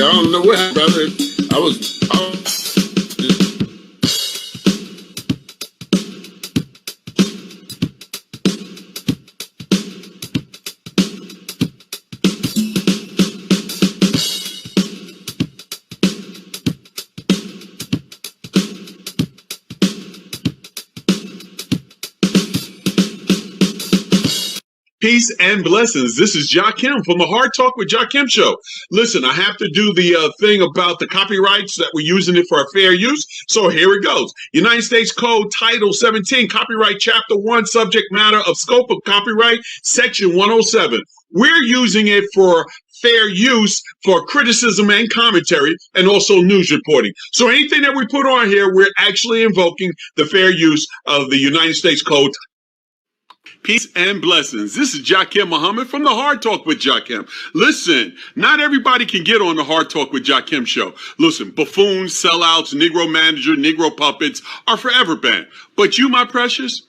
I don't know what happened, brother. I was Peace and blessings. This is Jakim from the Hard Talk with Jakim show. Listen, I have to do the thing about the copyrights that we're using it for a fair use. So here it goes. United States Code Title 17, Copyright Chapter 1, Subject Matter of Scope of Copyright, Section 107. We're using it for fair use for criticism and commentary and also news reporting. So anything that we put on here, we're actually invoking the fair use of the United States Code. Peace and blessings. This is Jakim Muhammad from the Hard Talk with Jakim. Listen, not everybody can get on the Hard Talk with Jakim show. Listen, buffoons, sellouts, Negro manager, Negro puppets are forever banned. But you, my precious,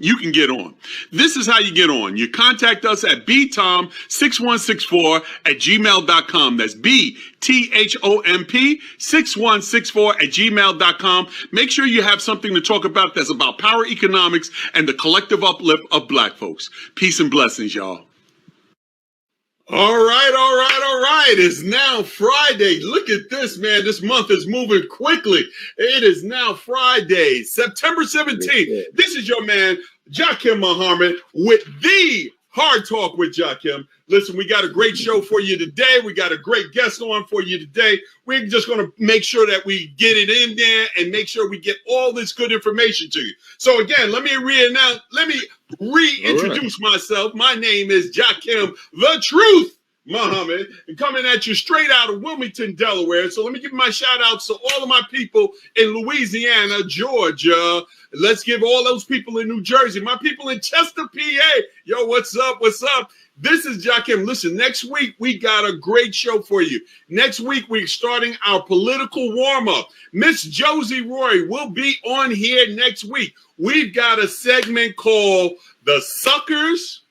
you can get on. This is how you get on. You contact us at btom6164@gmail.com. That's bthomp6164@gmail.com. Make sure you have something to talk about that's about power economics and the collective uplift of black folks. Peace and blessings, y'all. All right. It's now Friday. Look at this, man. This month is moving quickly. It is now Friday, September 17th. This is your man, Jakim Muhammad, with the Hard Talk with Jakim. Listen, we got a great show for you today. We got a great guest on for you today. We're just going to make sure that we get it in there and make sure we get all this good information to you. So again, let me reintroduce myself. My name is Jakim the Truth Muhammad, and coming at you straight out of Wilmington, Delaware. So let me give my shout outs to all of my people in Louisiana, Georgia. Let's give all those people in New Jersey, my people in Chester, PA. Yo, what's up? This is Jakim. Listen, next week we got a great show for you. Next week we're starting our political warm-up. Miss Josie Roy will be on here next week. We've got a segment called The Suckers,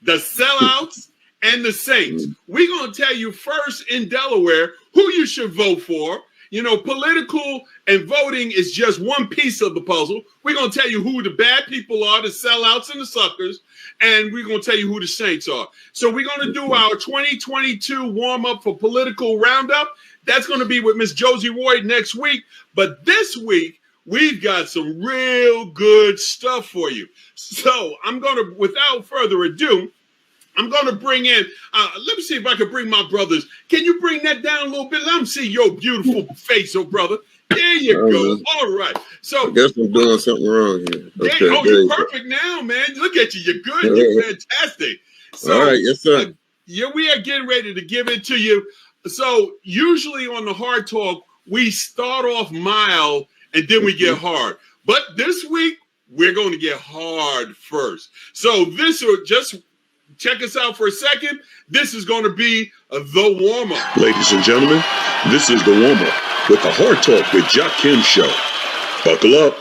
The Sellouts, and The Saints. We're going to tell you first in Delaware who you should vote for. You know, political and voting is just one piece of the puzzle. We're going to tell you who the bad people are, the sellouts and the suckers, and we're going to tell you who the saints are. So we're going to do our 2022 warm-up for political roundup. That's going to be with Miss Josie Roy next week. But this week, we've got some real good stuff for you. So I'm going to, without further ado, I'm going to bring in, let me see if I can bring my brothers. Can you bring that down a little bit? Let me see your beautiful face, oh brother. There you go. All right. So I guess I'm doing something wrong here. Okay, you're perfect now, man. Look at you. You're good. You're fantastic. So, all right. Yes, sir. We are getting ready to give it to you. So usually on the Hard Talk, we start off mild and then we get hard. But this week, we're going to get hard first. So this will just... check us out for a second. This is going to be the warm-up. Ladies and gentlemen, this is the warm-up with the Hard Talk with Jakim show. Buckle up.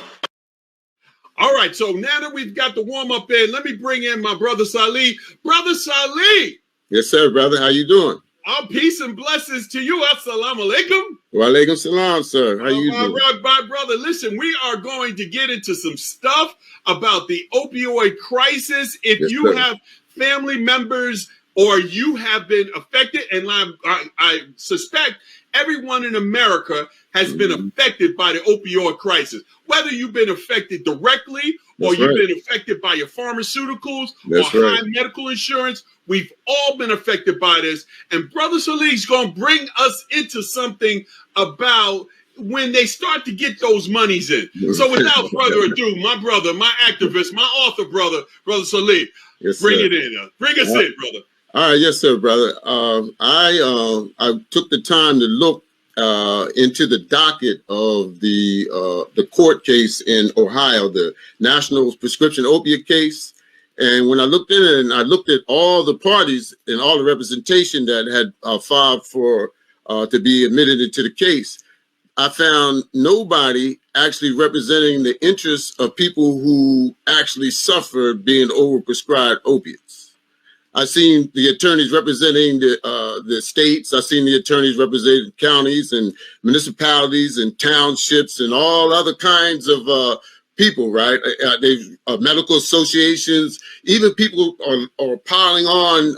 All right, so now that we've got the warm-up in, let me bring in my brother Salih. Brother Salih. Yes, sir, brother. How you doing? All peace and blessings to you. Assalamu alaikum. Wa alaikum salam, sir. How you doing? My brother, listen, we are going to get into some stuff about the opioid crisis. If you have family members or you have been affected, and I suspect everyone in America has been affected by the opioid crisis, whether you've been affected directly or you've been affected by your pharmaceuticals or high medical insurance. We've all been affected by this, and Brother Salih's going to bring us into something about when they start to get those monies in. So without further ado, my brother, my activist, my author brother, Brother Salih, bring it in. Bring us in, brother. All right, yes, sir, brother. I took the time to look into the docket of the court case in Ohio, the National Prescription Opiate case. And when I looked in it, and I looked at all the parties and all the representation that had filed for to be admitted into the case, I found nobody actually representing the interests of people who actually suffer being overprescribed opiates. I've seen the attorneys representing the states. I've seen the attorneys representing counties and municipalities and townships and all other kinds of people, right? Medical associations, even people are piling on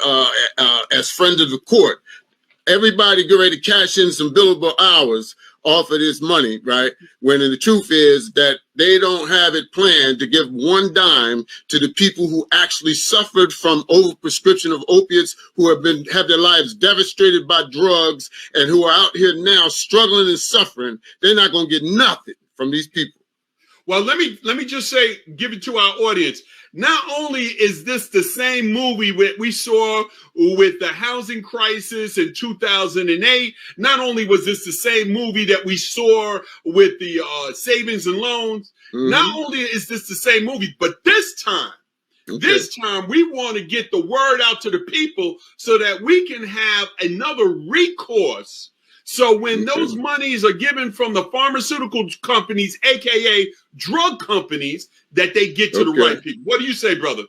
as friends of the court. Everybody get ready to cash in some billable hours off of this money, right? When the truth is that they don't have it planned to give one dime to the people who actually suffered from overprescription of opiates, who have their lives devastated by drugs, and who are out here now struggling and suffering. They're not going to get nothing from these people. Well, let me just say, give it to our audience. Not only is this the same movie we saw with the housing crisis in 2008, not only was this the same movie that we saw with the savings and loans, not only is this the same movie, but this time we want to get the word out to the people so that we can have another recourse. So when those monies are given from the pharmaceutical companies, aka drug companies, that they get to the right people. What do you say, brother?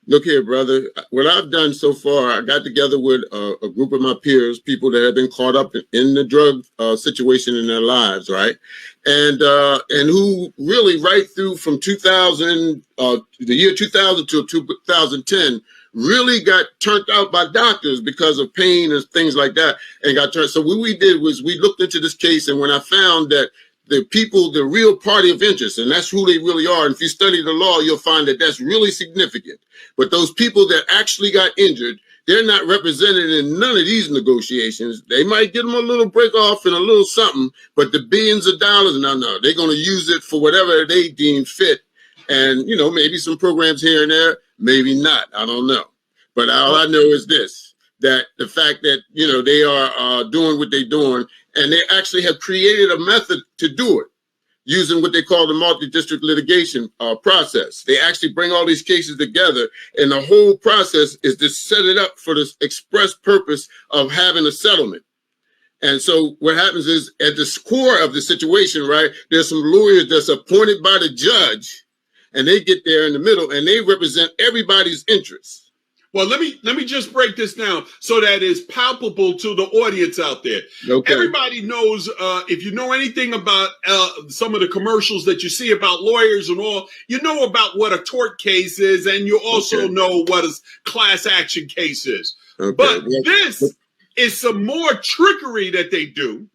Look here, brother. What I've done so far, I got together with a group of my peers, people that have been caught up in the drug situation in their lives, right? And who really right through from 2000, the year 2000 to 2010, really got turned out by doctors because of pain and things like that, and got turned. So what we did was we looked into this case, and when I found that the people, the real party of interest, and that's who they really are. And if you study the law, you'll find that that's really significant. But those people that actually got injured, they're not represented in none of these negotiations. They might get them a little break off and a little something, but the billions of dollars, no, they're going to use it for whatever they deem fit. And, you know, maybe some programs here and there, maybe not. I don't know. But all I know is this, that the fact that, you know, they are doing what they're doing, and they actually have created a method to do it using what they call the multi-district litigation process. They actually bring all these cases together, and the whole process is to set it up for this express purpose of having a settlement. And so what happens is, at the core of the situation, right, there's some lawyers that's appointed by the judge, and they get there in the middle, and they represent everybody's interests. Well, let me just break this down so that it's palpable to the audience out there. Okay. Everybody knows, if you know anything about some of the commercials that you see about lawyers and all, you know about what a tort case is, and you also know what a class action case is. But this is some more trickery that they do.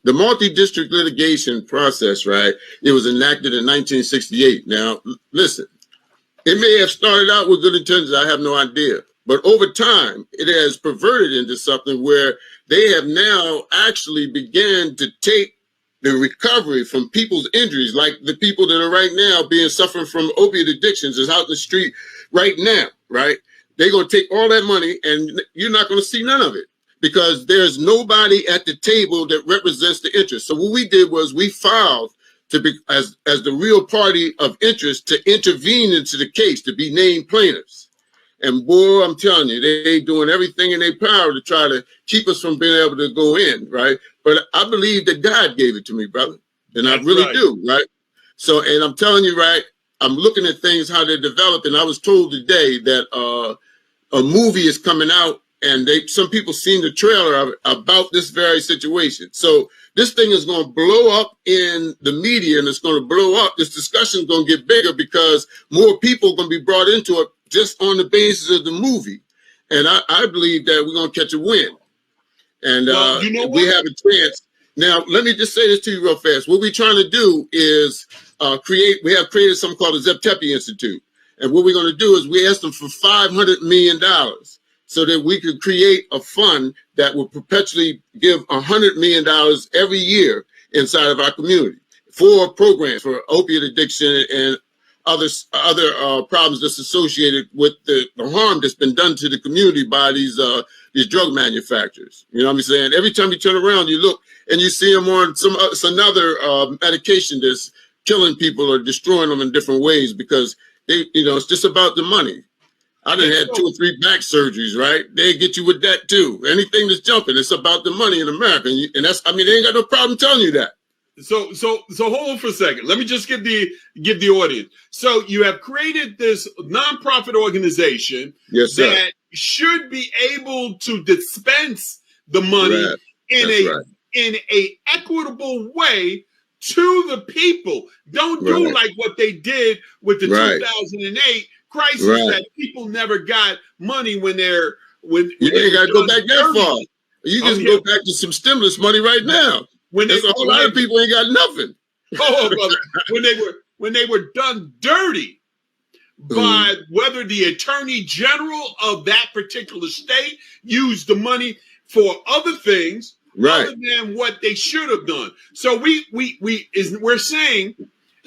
The multi-district litigation process, right? It was enacted in 1968. Now, listen. It may have started out with good intentions, I have no idea. But over time, it has perverted into something where they have now actually began to take the recovery from people's injuries, like the people that are right now suffering from opiate addictions is out in the street right now, right? They're going to take all that money, and you're not going to see none of it because there's nobody at the table that represents the interest. So what we did was we filed to be as the real party of interest to intervene into the case, to be named plaintiffs. And boy, I'm telling you, they doing everything in their power to try to keep us from being able to go in, right? But I believe that God gave it to me, brother. And I really do, right? So, and I'm telling you, right, I'm looking at things, how they're developing. I was told today that a movie is coming out, and some people seen the trailer of it about this very situation. So this thing is going to blow up in the media, and it's going to blow up. This discussion is going to get bigger because more people are going to be brought into it just on the basis of the movie. And I believe that we're going to catch a win. And well, you know we have a chance. Now, let me just say this to you real fast. What we're trying to do is we have created something called the Zeptepi Institute. And what we're going to do is we asked them for $500 million. So that we could create a fund that will perpetually give $100 million every year inside of our community for programs for opiate addiction and other problems that's associated with the harm that's been done to the community by these drug manufacturers. You know what I'm saying? Every time you turn around, you look and you see them on some another medication that's killing people or destroying them in different ways because it's just about the money. I done had 2 or 3 back surgeries, right? They get you with that too. Anything that's jumping, it's about the money in America, and that's, I mean, they ain't got no problem telling you that. So hold on for a second. Let me just give the audience. So you have created this nonprofit organization that should be able to dispense the money in a equitable way to the people. Don't do like what they did with the 2008 crisis, that people never got money when they're when you ain't got to go back that far. You just go back to some stimulus money right now. There's a whole lot of people ain't got nothing. Oh, brother, when they were done dirty by whether the attorney general of that particular state used the money for other things other than what they should have done. So we're saying,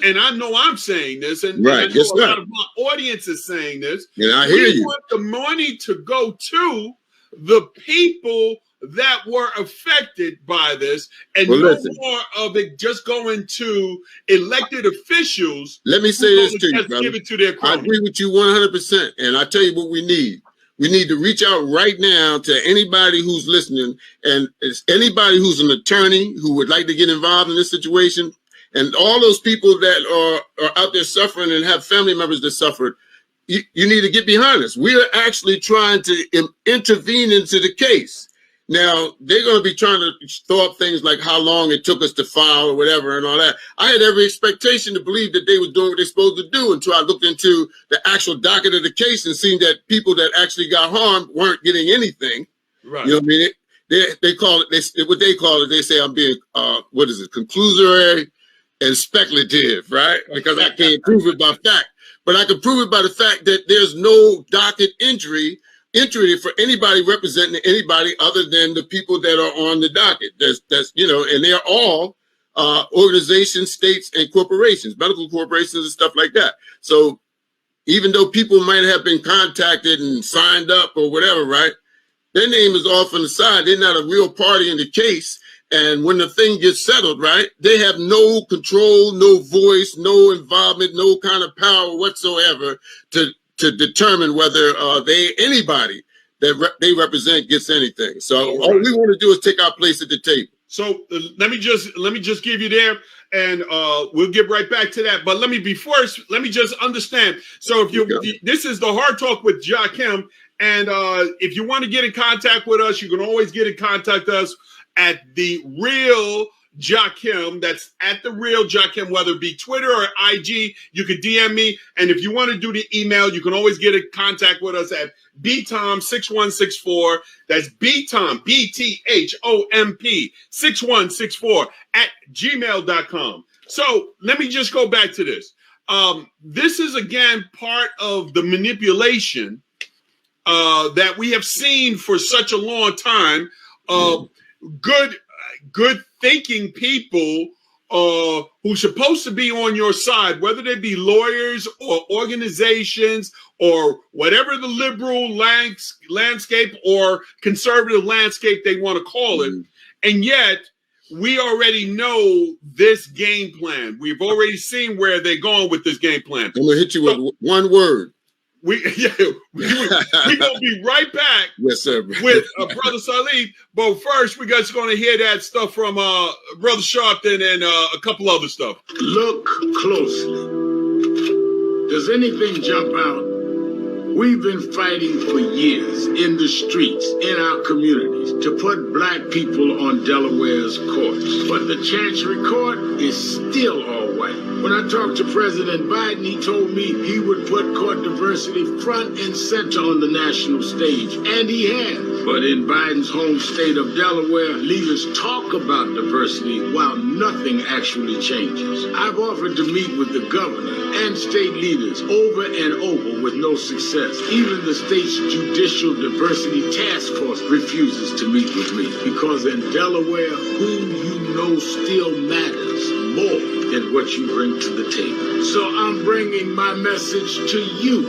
and I know I'm saying this, and I know a lot of my audience is saying this. And I hear you. We want the money to go to the people that were affected by this, and no more of it just going to elected officials. Let me say this to you, brother. Give it to their I agree with you 100%. And I tell you what we need. We need to reach out right now to anybody who's listening, and it's anybody who's an attorney who would like to get involved in this situation, and all those people that are out there suffering and have family members that suffered. You need to get behind us. We are actually trying to intervene into the case. Now, they're going to be trying to throw up things like how long it took us to file or whatever and all that. I had every expectation to believe that they were doing what they're supposed to do until I looked into the actual docket of the case and seen that people that actually got harmed weren't getting anything. Right. You know what I mean? They call it, what they call it, they say I'm being, conclusory and speculative, right? Because I can't prove it by fact. But I can prove it by the fact that there's no docket entry for anybody representing anybody other than the people that are on the docket. That's and they're all organizations, states, and corporations, medical corporations and stuff like that. So even though people might have been contacted and signed up or whatever, right, their name is off on the side. They're not a real party in the case. And when the thing gets settled, right, they have no control, no voice, no involvement, no kind of power whatsoever to determine whether anybody that they represent gets anything. So all we want to do is take our place at the table. So let me just give you there, and we'll get right back to that. But let me just understand. So this is the Hard Talk with Jakim, and if you want to get in contact with us, you can always get in contact with us at the Real Jakim. That's at the Real Jakim, whether it be Twitter or IG. You can DM me, and if you want to do the email, you can always get in contact with us at btom6164. That's btom, BTHOMP 6164 at gmail.com. So let me just go back to this. This is again part of the manipulation that we have seen for such a long time. Good thinking people who's supposed to be on your side, whether they be lawyers or organizations or whatever the liberal landscape or conservative landscape they want to call it. And yet we already know this game plan. We've already seen where they're going with this game plan. I'm gonna hit you with one word. We're gonna be right back. Yes, sir. With Brother Salih. But first, we just gonna hear that stuff from Brother Sharpton and a couple other stuff. Look closely. Does anything jump out? We've been fighting for years in the streets, in our communities, to put black people on Delaware's courts. But the Chancery Court is still all white. When I talked to President Biden, he told me he would put court diversity front and center on the national stage, and he has. But in Biden's home state of Delaware, leaders talk about diversity while nothing actually changes. I've offered to meet with the governor and state leaders over and over with no success. Even the state's Judicial Diversity Task Force refuses to meet with me because in Delaware, who you know still matters more than what you bring to the table. So I'm bringing my message to you,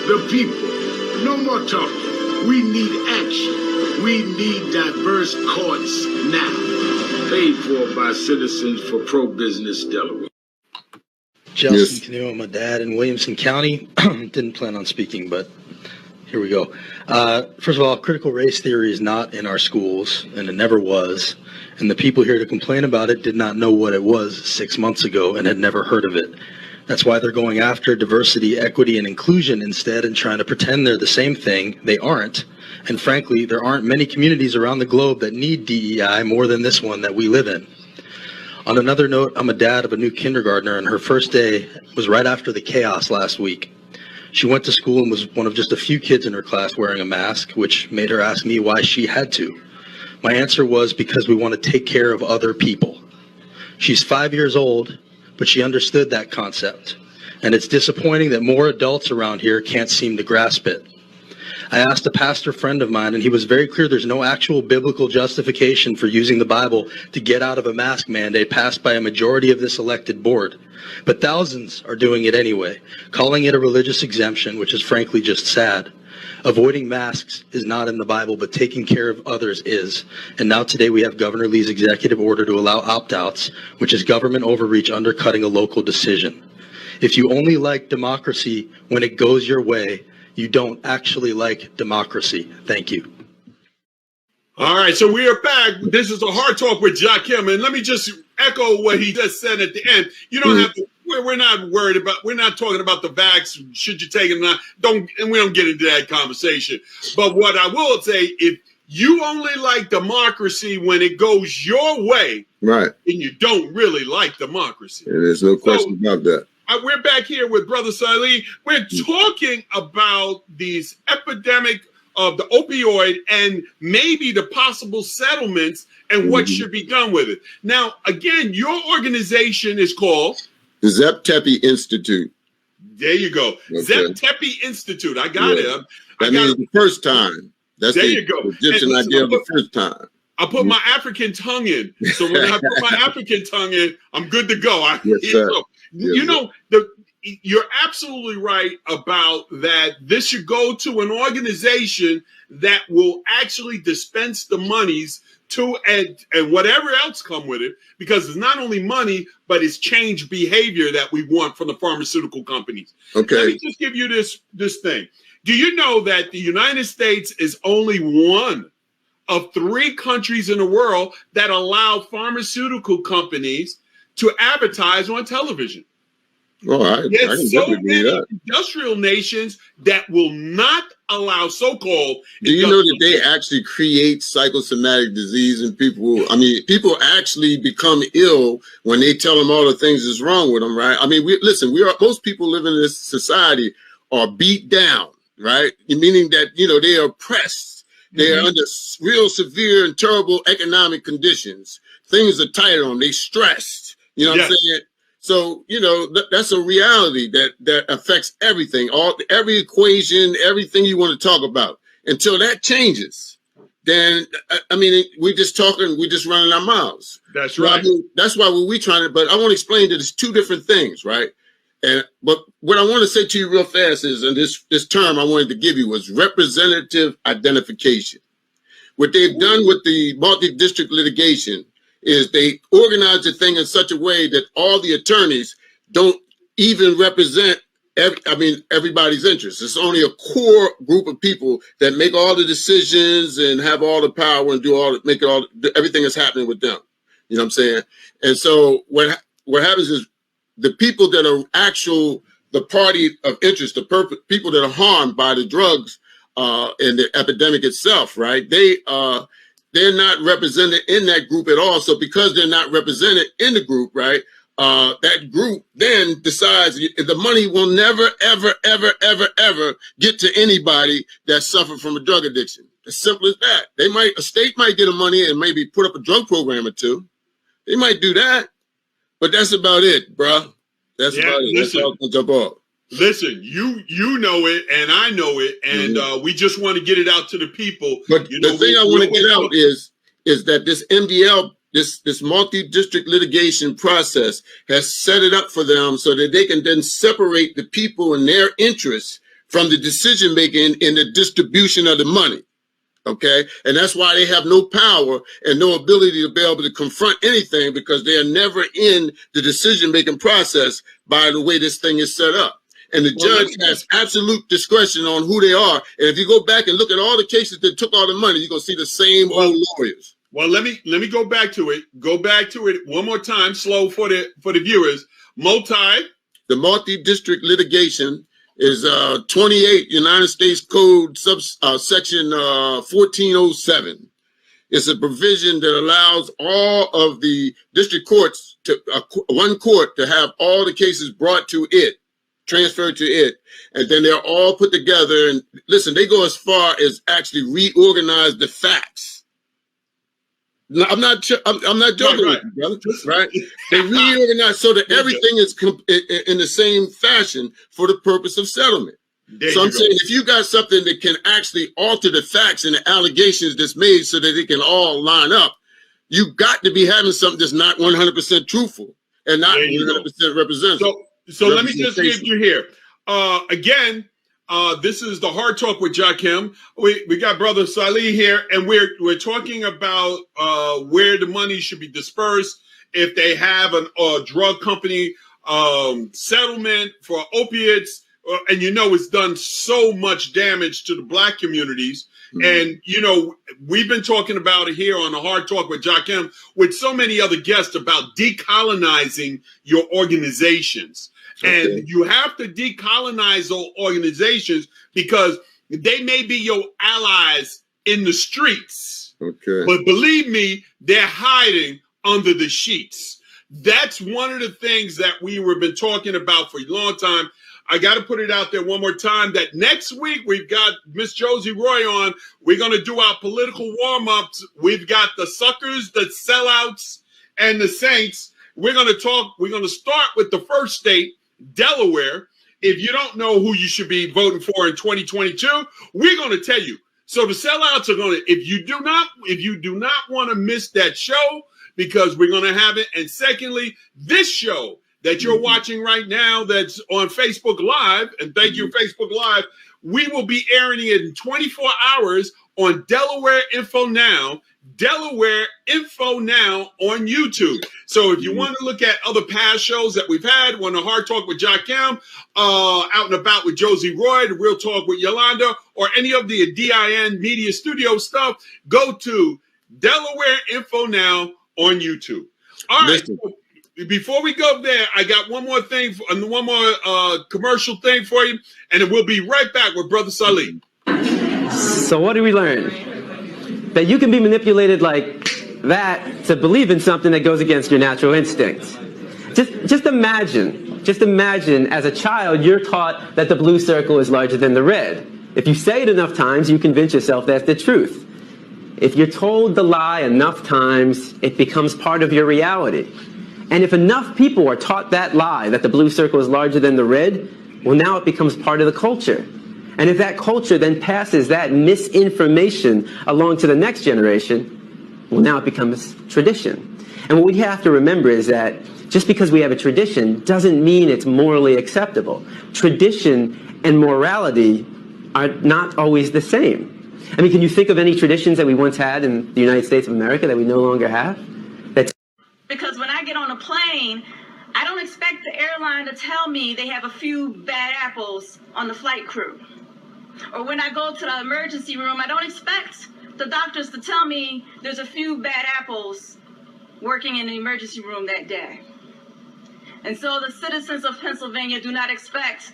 the people. No more talking. We need action. We need diverse courts now. Paid for by Citizens for Pro-Business Delaware. Justin Canoe, my dad in Williamson County. Didn't plan on speaking, but here we go. First of all, critical race theory is not in our schools, and it never was. And the people here to complain about it did not know what it was 6 months ago and had never heard of it. That's why they're going after diversity, equity, and inclusion instead and trying to pretend they're the same thing. They aren't. And frankly, there aren't many communities around the globe that need DEI more than this one that we live in. On another note, I'm a dad of a new kindergartner, and her first day was right after the chaos last week. She went to school and was one of just a few kids in her class wearing a mask, which made her ask me why she had to. My answer was because we want to take care of other people. She's 5 years old, but she understood that concept. And it's disappointing that more adults around here can't seem to grasp it. I asked a pastor friend of mine, and he was very clear there's no actual biblical justification for using the Bible to get out of a mask mandate passed by a majority of this elected board. But thousands are doing it anyway, calling it a religious exemption, which is frankly just sad. Avoiding masks is not in the Bible, but taking care of others is. And now today we have Governor Lee's executive order to allow opt-outs, which is government overreach undercutting a local decision. If you only like democracy when it goes your way, you don't actually like democracy. Thank you. All right, so we are back. This is a Hard Talk with Jakim, and let me just echo what he just said at the end. You don't have to. We're not worried about. We're not talking about the vax. Should you take it or not? And we don't get into that conversation. But what I will say, if you only like democracy when it goes your way, right, then you don't really like democracy. Yeah, there's no question about that. We're back here with Brother Salih. We're talking about these epidemic of the opioid and maybe the possible settlements and what should be done with it. Now, again, your organization is called the Zep Tepe Institute. There you go. Okay. Zep Tepe Institute. I got it. That means the first time. That's there you go. Egyptian idea of the first time. I put my African tongue in. So when I put my African tongue in, I'm good to go. Yes, sir. You know, you're absolutely right about that. This should go to an organization that will actually dispense the monies to and whatever else come with it, because it's not only money, but it's change behavior that we want from the pharmaceutical companies. Okay. Let me just give you this thing. Do you know that the United States is only one of 3 countries in the world that allow pharmaceutical companies to advertise on television? Oh, I can so definitely many do that. industrial nations that will not allow so-called. Do you know that they actually create psychosomatic disease in people? I mean, people actually become ill when they tell them all the things that's wrong with them, right? I mean, most people living in this society are beat down, right? Meaning that, they are oppressed. They are under real severe and terrible economic conditions. Things are tight on them. They stressed. You know what I'm saying? So, that's a reality that affects everything, every equation, everything you want to talk about. Until that changes, then, I mean, we're just running our mouths. That's right. I mean, that's why we're trying to, but I want to explain that it's 2 different things, right? But what I want to say to you real fast is, and this term I wanted to give you was representative identification. What they've done with the multi-district litigation is they organize the thing in such a way that all the attorneys don't even represent everybody's interests. It's only a core group of people that make all the decisions and have all the power and everything that's happening with them. You know what I'm saying? And so what happens is the people that are the party of interest, the people that are harmed by the drugs and the epidemic itself, right? They're not represented in that group at all. So because they're not represented in the group, right, that group then decides the money will never, ever, ever, ever, ever get to anybody that suffered from a drug addiction. As simple as that. A state might get the money and maybe put up a drug program or 2. They might do that, but that's about it, bruh. That's about it. That's all gonna jump off. Listen, you know it, and I know it, and we just want to get it out to the people. But the thing I want to get out is that this MDL, this multi-district litigation process has set it up for them so that they can then separate the people and their interests from the decision making in the distribution of the money. Okay, and that's why they have no power and no ability to be able to confront anything, because they are never in the decision making process by the way this thing is set up. And the judge has absolute discretion on who they are. And if you go back and look at all the cases that took all the money, you're going to see the same old lawyers. Well, let me go back to it. Go back to it one more time, slow for the viewers. Multi the multi-district litigation is 28 United States Code section 1407. It's a provision that allows all of the district courts to one court to have all the cases brought to it, transferred to it, and then they're all put together. And listen, they go as far as actually reorganize the facts. No, I'm not joking with you, brother. Right? They reorganize so that everything is in the same fashion for the purpose of settlement. So I'm saying if you got something that can actually alter the facts and the allegations that's made so that it can all line up, you got to be having something that's not 100% truthful and not 100% representative. So let me just give you here. Again, this is the Hard Talk with Jakim. We got Brother Salih here, and we're talking about where the money should be dispersed if they have a drug company settlement for opiates. And it's done so much damage to the Black communities. And, we've been talking about it here on the Hard Talk with Jakim with so many other guests about decolonizing your organizations. Okay. And you have to decolonize those organizations because they may be your allies in the streets. Okay. But believe me, they're hiding under the sheets. That's one of the things that we've been talking about for a long time. I got to put it out there one more time that next week we've got Miss Josie Roy on. We're going to do our political warm-ups. We've got the suckers, the sellouts, and the saints. We're going to start with the first state, Delaware. If you don't know who you should be voting for in 2022, we're going to tell you. So the sellouts are going to, if you do not want to miss that show, because we're going to have it. And secondly, this show that you're watching right now that's on Facebook Live, and thank you, Facebook Live, we will be airing it in 24 hours on Delaware Info Now on YouTube. So if you want to look at other past shows that we've had, on the Hard Talk with Jakim, Out and About with Josie Roy, the Real Talk with Yolanda, or any of the DIN Media Studio stuff, go to Delaware Info Now on YouTube. All right. Before we go there, I got one more thing, one more commercial thing for you, and then we'll be right back with Brother Salih. So what do we learn? That you can be manipulated like that to believe in something that goes against your natural instincts. Just imagine as a child, you're taught that the blue circle is larger than the red. If you say it enough times, you convince yourself that's the truth. If you're told the lie enough times, it becomes part of your reality. And if enough people are taught that lie, that the blue circle is larger than the red, well, now it becomes part of the culture. And if that culture then passes that misinformation along to the next generation, well, now it becomes tradition. And what we have to remember is that just because we have a tradition doesn't mean it's morally acceptable. Tradition and morality are not always the same. I mean, can you think of any traditions that we once had in the United States of America that we no longer have? Because when I get on a plane, I don't expect the airline to tell me they have a few bad apples on the flight crew. Or when I go to the emergency room, I don't expect the doctors to tell me there's a few bad apples working in the emergency room that day. And so the citizens of Pennsylvania do not expect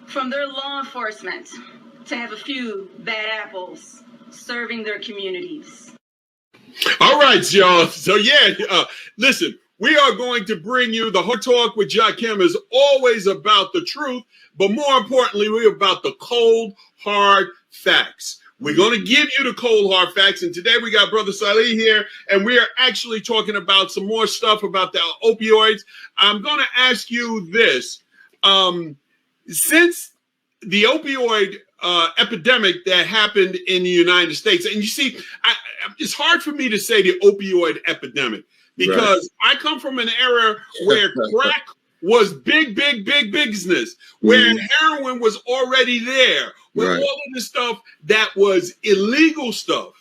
from their law enforcement to have a few bad apples serving their communities. All right, y'all. So listen, we are going to bring you the Hard Talk with Jakim is always about the truth, but more importantly, we're about the cold, hard facts. We're going to give you the cold, hard facts, and today we got Brother Salih here, and we are actually talking about some more stuff about the opioids. I'm going to ask you this. Since the opioid epidemic that happened in the United States. And you see, it's hard for me to say the opioid epidemic because I come from an era where crack was big business, where heroin was already there, with all of this stuff that was illegal stuff.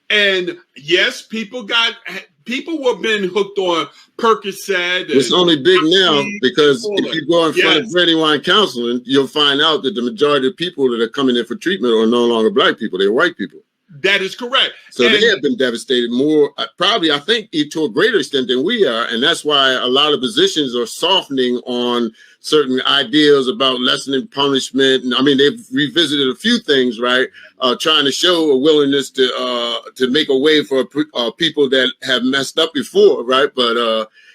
And yes, people were being hooked on Percocet. It's only big now because if you go in front of Brandywine Counseling, you'll find out that the majority of people that are coming in for treatment are no longer black people; they're white people. That is correct. So they have been devastated more, probably, I think, to a greater extent than we are. And that's why a lot of positions are softening on certain ideas about lessening punishment. And I mean, they've revisited a few things, right? Trying to show a willingness to make a way for people that have messed up before, right? But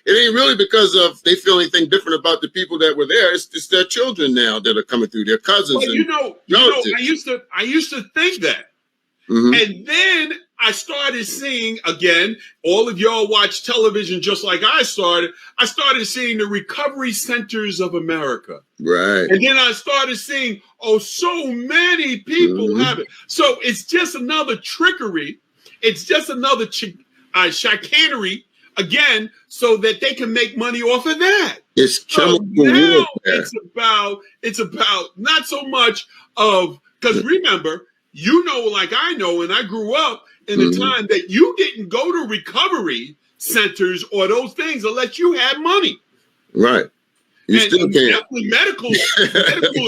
it ain't really because of they feel anything different about the people that were there. It's their children now that are coming through, their cousins. Well, I used to think that. Mm-hmm. And then I started seeing, again, all of y'all watch television just like I started seeing the recovery centers of America. Right. And then I started seeing, so many people have it. So it's just another trickery. It's just another chicanery, again, so that they can make money off of that. It's chemical warfare. It's about not so much of, because remember, like I know, and I grew up in the time that you didn't go to recovery centers or those things unless you had money. Right. You still can't. Medical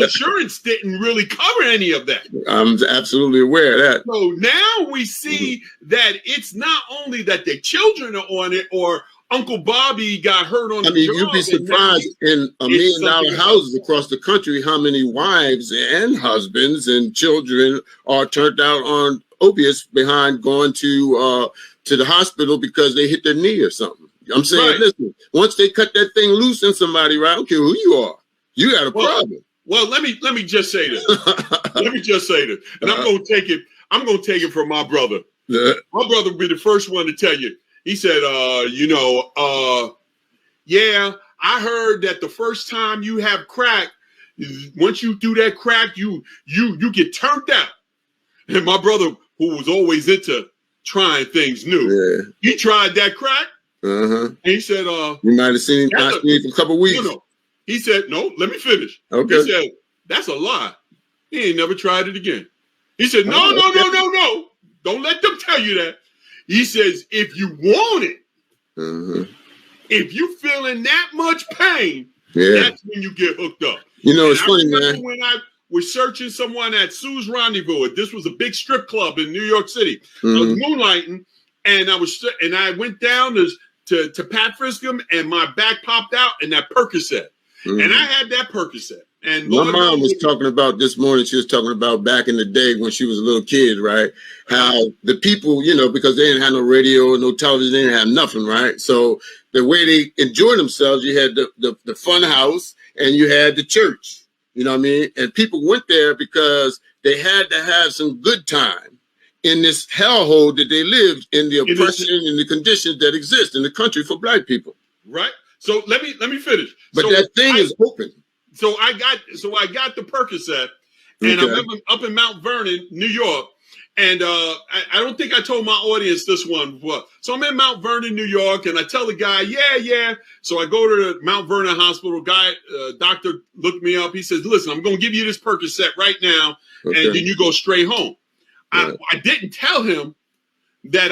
insurance didn't really cover any of that. I'm absolutely aware of that. So now we see that it's not only that the children are on it or Uncle Bobby got hurt on the job. You'd be surprised in $1 million houses across the country how many wives and husbands and children are turned out on opiates behind going to the hospital because they hit their knee or something. I'm saying, listen, once they cut that thing loose in somebody, right? I don't care who you are, you got a problem. Well, let me just say this. And I'm gonna take it from my brother. Yeah. My brother will be the first one to tell you. He said, yeah, I heard that the first time you have crack, once you do that crack, you get turned out. And my brother, who was always into trying things new, he tried that crack. And he said, you might have seen him for a couple of weeks. He said, no, let me finish. Okay. He said, that's a lie. He ain't never tried it again. He said, no. Don't let them tell you that. He says, if you want it, if you feeling that much pain, that's when you get hooked up. It's funny, man. When I was searching someone at Sue's Rendezvous, this was a big strip club in New York City. I was moonlighting, and I went down to Pat Friscom, and my back popped out, and that Percocet. And I had that Percocet. And my mom was talking about this morning. She was talking about back in the day when she was a little kid, right? How the people, because they didn't have no radio, no television, they didn't have nothing, right? So the way they enjoyed themselves, you had the fun house and you had the church, you know what I mean? And people went there because they had to have some good time in this hellhole that they lived in, the oppression and the conditions that exist in the country for Black people. Right. So let me finish. But that thing is open. So I got the Percocet, and I'm up in Mount Vernon, New York, and I don't think I told my audience this one before. So I'm in Mount Vernon, New York, and I tell the guy, yeah. So I go to the Mount Vernon Hospital. Doctor looked me up. He says, listen, I'm going to give you this Percocet right now, and then you go straight home. I didn't tell him that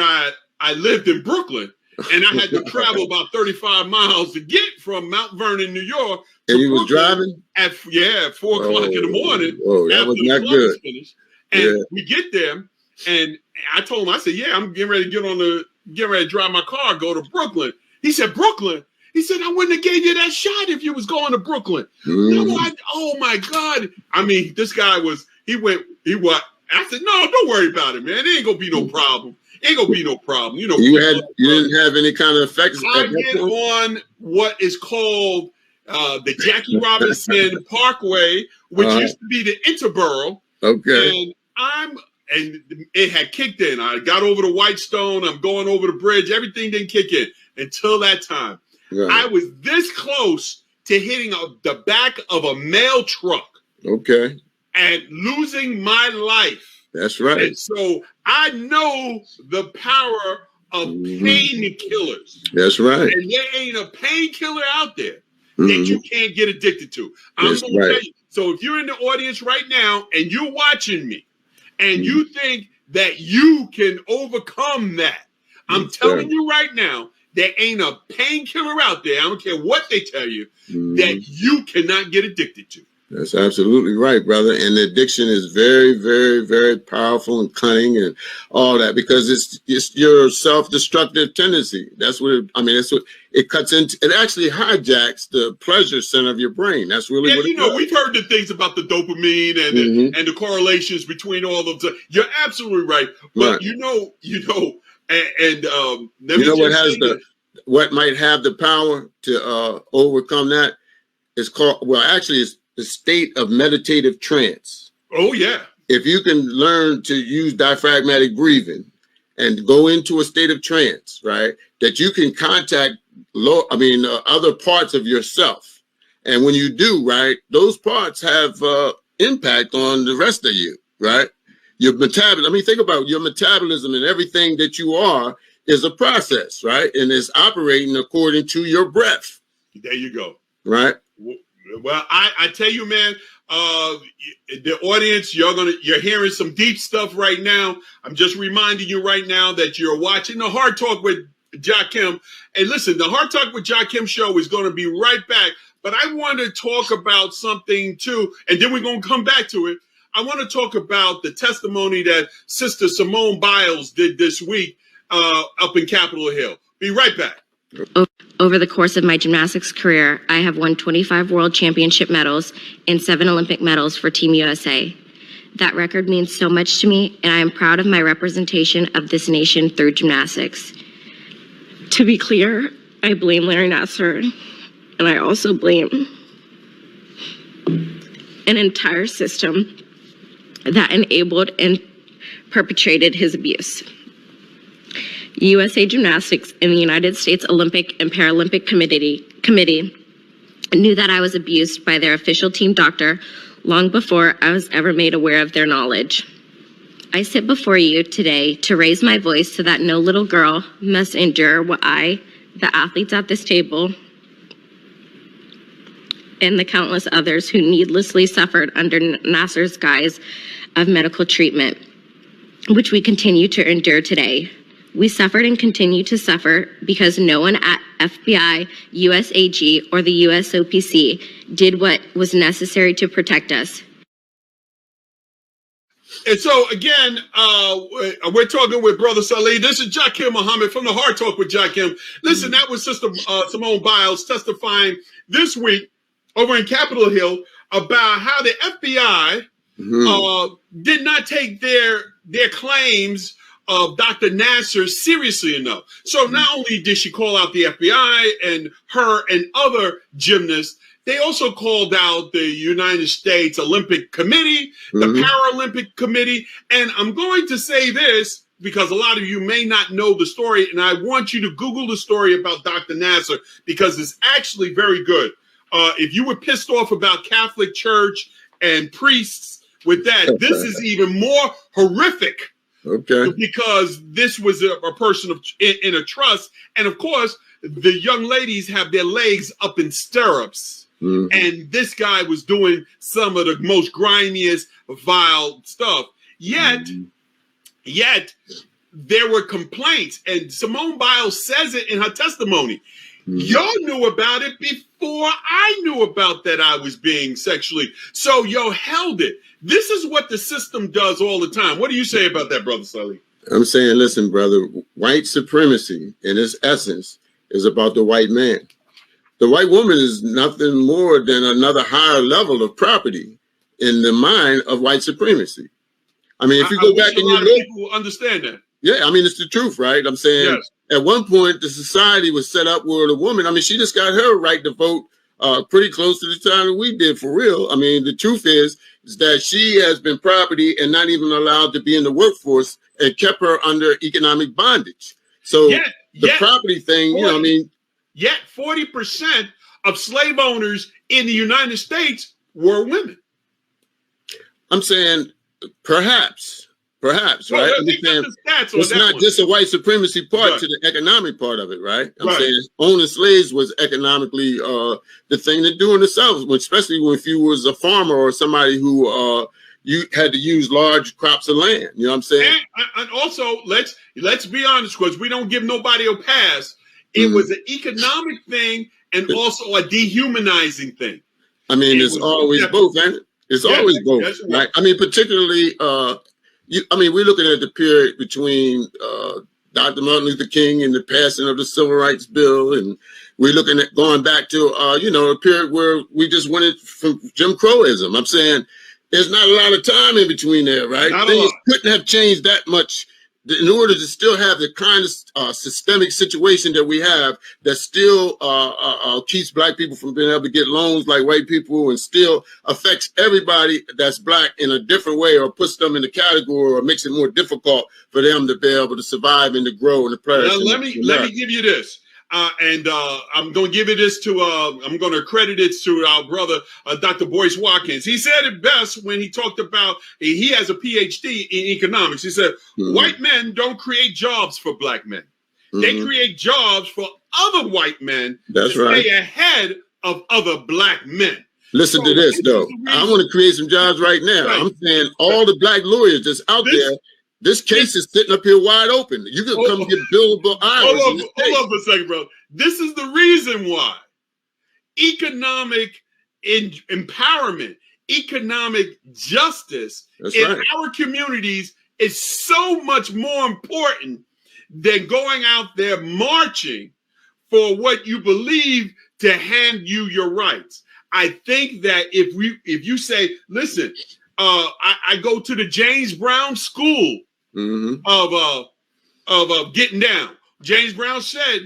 I lived in Brooklyn, and I had to travel about 35 miles to get from Mount Vernon, New York. And he was driving? At 4 o'clock in the morning. Oh, that was not good. And we get there, and I told him, I said, I'm getting ready to drive my car, go to Brooklyn. He said, Brooklyn? He said, I wouldn't have gave you that shot if you was going to Brooklyn. Oh my God. I mean, this guy he what? I said, no, don't worry about it, man. It ain't gonna be no problem. Ain't gonna be no problem. You didn't have any kind of effects. I get on what is called the Jackie Robinson Parkway, which used to be the Interborough. Okay. And it had kicked in. I got over the Whitestone. I'm going over the bridge. Everything didn't kick in until that time. Right. I was this close to hitting the back of a mail truck. Okay. And losing my life. That's right. And so I know the power of painkillers. That's right. And there ain't a painkiller out there that you can't get addicted to. I'm going to tell you. So if you're in the audience right now and you're watching me and you think that you can overcome that, I'm telling you right now, there ain't a painkiller out there, I don't care what they tell you, that you cannot get addicted to. That's absolutely right, brother. And addiction is very, very, very powerful and cunning and all that, because it's your self-destructive tendency. That's what that's what it cuts into. It actually hijacks the pleasure center of your brain. That's really what it does. We've heard the things about the dopamine and the correlations between all of them. You're absolutely right. But what might have the power to overcome that is called, it's the state of meditative trance. Oh, yeah. If you can learn to use diaphragmatic breathing and go into a state of trance, right, that you can contact other parts of yourself. And when you do, right, those parts have impact on the rest of you, right? Your metabolism, think about your metabolism, and everything that you are is a process, right? And it's operating according to your breath. There you go. Right. Well, I tell you, man, the audience, you're hearing some deep stuff right now. I'm just reminding you right now that you're watching the Hard Talk with Jakim. And listen, the Hard Talk with Jakim show is going to be right back. But I want to talk about something too, and then we're going to come back to it. I want to talk about the testimony that Sister Simone Biles did this week up in Capitol Hill. Be right back. Over the course of my gymnastics career, I have won 25 world championship medals and 7 Olympic medals for Team USA. That record means so much to me, and I am proud of my representation of this nation through gymnastics. To be clear, I blame Larry Nassar, and I also blame an entire system that enabled and perpetrated his abuse. USA Gymnastics and the United States Olympic and Paralympic Committee knew that I was abused by their official team doctor long before I was ever made aware of their knowledge. I sit before you today to raise my voice so that no little girl must endure what I, the athletes at this table, and the countless others who needlessly suffered under Nassar's guise of medical treatment, which we continue to endure today. We suffered and continue to suffer because no one at FBI, USAG, or the USOPC did what was necessary to protect us. And so, again, we're talking with Brother Salih. This is Jakim Muhammad from the Hard Talk with Jakim. Listen, that was Sister Simone Biles testifying this week over in Capitol Hill about how the FBI did not take their claims of Dr. Nassar seriously enough. So not only did she call out the FBI and her and other gymnasts, they also called out the United States Olympic Committee, the Paralympic Committee. And I'm going to say this because a lot of you may not know the story, and I want you to Google the story about Dr. Nassar because it's actually very good. If you were pissed off about Catholic Church and priests with that, this is even more horrific. Okay. Because this was a person in a trust. And of course, the young ladies have their legs up in stirrups. And this guy was doing some of the most grimiest, vile stuff. Yet, there were complaints. And Simone Biles says it in her testimony. Y'all knew about it before I knew about that I was being sexually. So y'all held it. This is what the system does all the time. What do you say about that, Brother Salih? I'm saying, listen, brother, white supremacy in its essence is about the white man. The white woman is nothing more than another higher level of property in the mind of white supremacy. I mean, if you go back and you look, people understand that. Yeah, I mean, it's the truth, right? I'm saying at one point, the society was set up where the woman, I mean, she just got her right to vote pretty close to the time that we did, for real. I mean, the truth is that she has been property and not even allowed to be in the workforce and kept her under economic bondage. So the property thing, Yet 40% of slave owners in the United States were women. I'm saying perhaps, right? It's not just a white supremacy part to the economic part of it, right? I'm saying owning slaves was economically the thing to do in itself, especially if you was a farmer or somebody who you had to use large crops of land. You know what I'm saying? And also, let's be honest, because we don't give nobody a pass. It was an economic thing and also a dehumanizing thing. I mean, it's always both, ain't it? It's always both, right? I mean, particularly, we're looking at the period between Dr. Martin Luther King and the passing of the Civil Rights Bill, and we're looking at going back to, a period where we just went from Jim Crowism. I'm saying there's not a lot of time in between there, right? Things couldn't have changed that much in order to still have the kind of systemic situation that we have that still keeps Black people from being able to get loans like white people, and still affects everybody that's Black in a different way, or puts them in the category, or makes it more difficult for them to be able to survive and to grow and to flourish. Now, let me give you this. I'm going to give it this to, I'm going to credit it to our brother, Dr. Boyce Watkins. He said it best when he talked about, he has a PhD in economics. He said, white men don't create jobs for Black men. They create jobs for other white men to stay ahead of other Black men. Listen to this, though. I want to create some jobs right now. I'm saying all the Black lawyers that's out there, this case is sitting up here wide open. You can come get billable hours. Hold on for a second, bro. This is the reason why economic empowerment, economic justice in our communities is so much more important than going out there marching for what you believe to hand you your rights. I think that if you say, listen, I go to the James Brown School of getting down. James Brown said,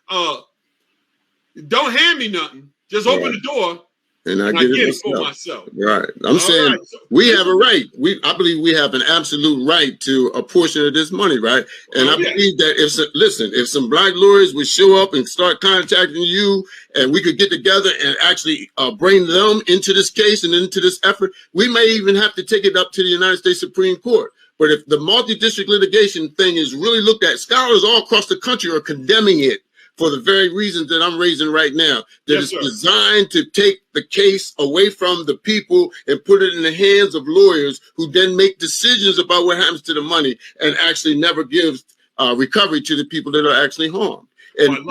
don't hand me nothing. Just open the door and I get it for myself. Right. I'm saying we have a right. I believe we have an absolute right to a portion of this money, right? And I believe that if some Black lawyers would show up and start contacting you, and we could get together and actually bring them into this case and into this effort, we may even have to take it up to the United States Supreme Court. But if the multi-district litigation thing is really looked at, scholars all across the country are condemning it for the very reasons that I'm raising right now. That it's designed to take the case away from the people and put it in the hands of lawyers who then make decisions about what happens to the money and actually never gives recovery to the people that are actually harmed. And I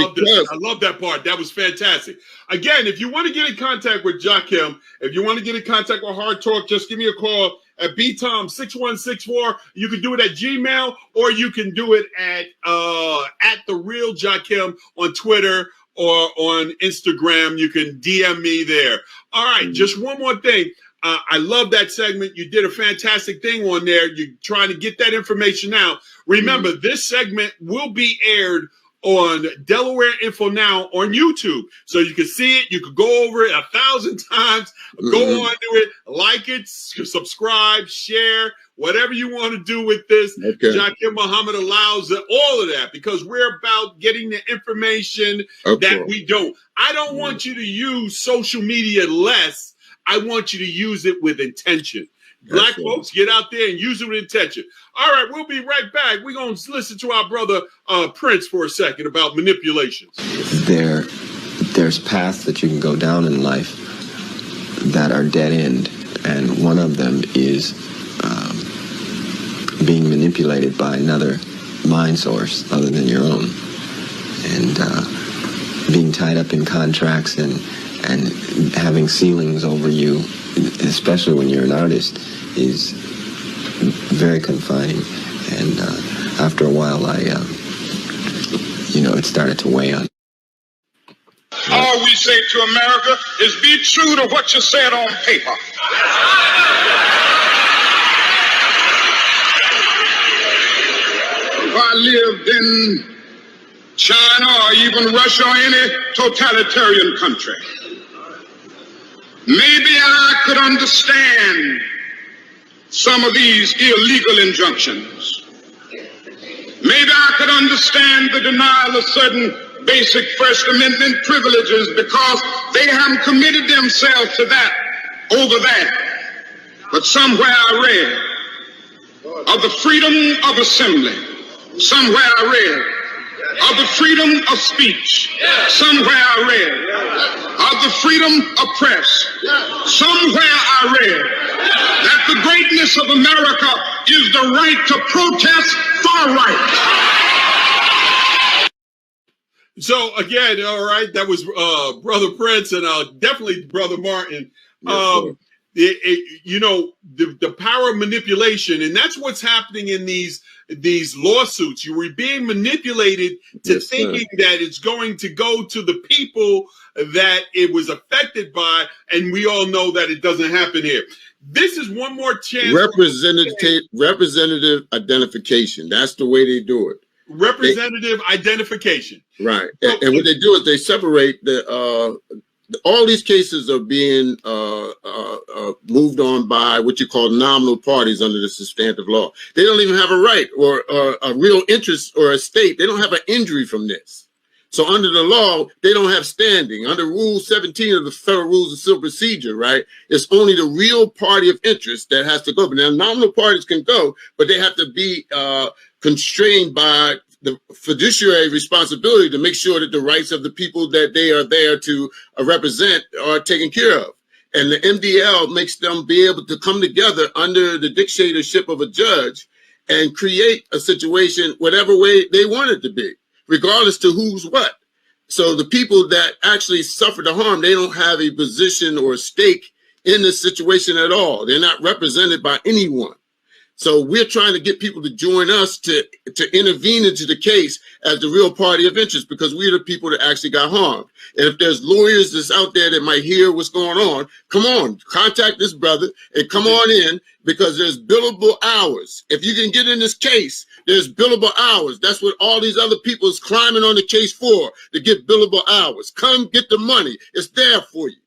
love that part. That was fantastic. Again, if you want to get in contact with Jakim, if you want to get in contact with Hard Talk, just give me a call at btom6164. You can do it at Gmail, or you can do it at the real Jakim on Twitter or on Instagram. You can DM me there. All right, just one more thing. I love that segment. You did a fantastic thing on there. You're trying to get that information out. Remember, this segment will be aired on Delaware Info Now on YouTube. So you can see it. You could go over it 1,000 times. Go on to it. Like it. Subscribe. Share. Whatever you want to do with this. Jakim Muhammad allows all of that, because we're about getting the information that we don't. I don't want you to use social media less. I want you to use it with intention. Black folks, get out there and use it with intention. All right, we'll be right back. We're going to listen to our brother Prince for a second about manipulations. There's paths that you can go down in life that are dead end, and one of them is being manipulated by another mind source other than your own, and being tied up in contracts and having ceilings over you, especially when you're an artist, is very confining. And after a while, it started to weigh on. All we say to America is be true to what you said on paper. If I lived in China or even Russia or any totalitarian country, maybe I could understand some of these illegal injunctions. Maybe I could understand the denial of certain basic First Amendment privileges because they haven't committed themselves to that over that. But somewhere I read of the freedom of assembly. Somewhere I read of the freedom of speech. Somewhere I read of the freedom of press. Somewhere I read that the greatness of America is the right to protest far right. So again, all right, that was Brother Prince and definitely Brother Martin. Yes, You know, the power of manipulation, and that's what's happening in these lawsuits. You were being manipulated to Yes, sir. thinking that it's going to go to the people that it was affected by, and we all know that it doesn't happen here. This is one more chance. Representative identification. That's the way they do it. Representative identification. Right. And what they do is they separate all these cases are being moved on by what you call nominal parties under the substantive law. They don't even have a right or a real interest or a stake. They don't have an injury from this. So under the law, they don't have standing. Under Rule 17 of the Federal Rules of Civil Procedure, right, it's only the real party of interest that has to go. But now nominal parties can go, but they have to be constrained by the fiduciary responsibility to make sure that the rights of the people that they are there to represent are taken care of. And the MDL makes them be able to come together under the dictatorship of a judge and create a situation whatever way they want it to be, regardless to who's what. So the people that actually suffer the harm, they don't have a position or a stake in the situation at all. They're not represented by anyone. So we're trying to get people to join us to intervene into the case as the real party of interest, because we're the people that actually got harmed. And if there's lawyers that's out there that might hear what's going on, come on, contact this brother and come on in, because there's billable hours. If you can get in this case, there's billable hours. That's what all these other people is climbing on the case for, to get billable hours. Come get the money. It's there for you.